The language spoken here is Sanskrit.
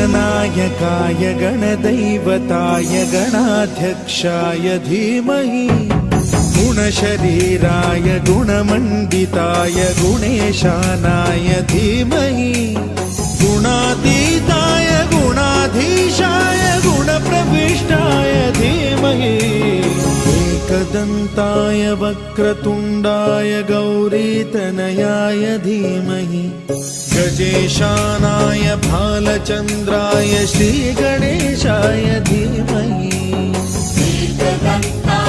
गणनायकाय गणदैवताय गणाध्यक्षाय धीमहि गुणशरीराय गुणमण्डिताय गुणेशानाय धीमहि गुणातीताय गुणाधीशाय गुणप्रविष्टाय धीमहि एकदन्ताय वक्रतुण्डाय गौरीतनयाय धीमहि गजेशानाय भालचन्द्राय श्रीगणेशाय धीमहि एकदन्ताय